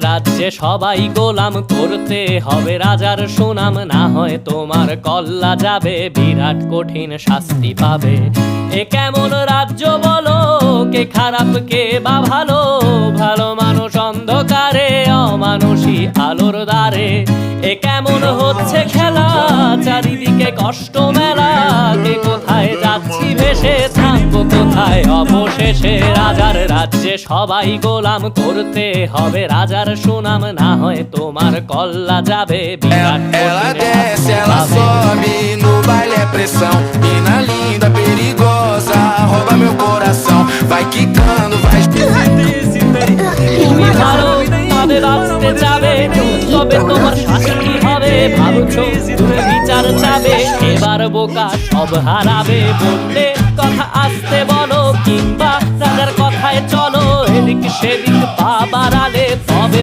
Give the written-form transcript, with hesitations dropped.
রাজ্যে সবাই গোলাম, করতে হবে রাজার সুনাম, না হয় তোমার কল্লা যাবে, বিরাট কঠিন শাস্তি পাবে। এ কেমন রাজ্য বলো, কে খারাপ কে বা ভালো, ভালো মানুষ অন্ধকারে, অমানুষী আলোর দ্বারে। এ কেমন হচ্ছে খেলা, চারিদিকে কষ্ট মেলা, কে কোথায় যাচ্ছি ভেসে, থামবো কোথায় অবশেষে। রাজার রাজ্যে সবাই গোলাম, করতে হবে রাজার সুনাম, না হয় তোমার কল্লা যাবে, বিরাট Ela কঠিন desce, শাস্তি ela পাবে। sobe, no baile é pressão. Mina linda, perigosa, rouba meu coração. Vai quicando, vai তুমি ভালো ভাবে বাঁচতে যাবে, তবে তোমার শাস্তি হবে, ভাবছো তুমি বিচার চাবে, এবার বোকা সব হারাবে। বললে কথা আসতে বলো, কিংবা রাজার কথায় চলো, এদিক সেদিক পা বাড়ালে তবে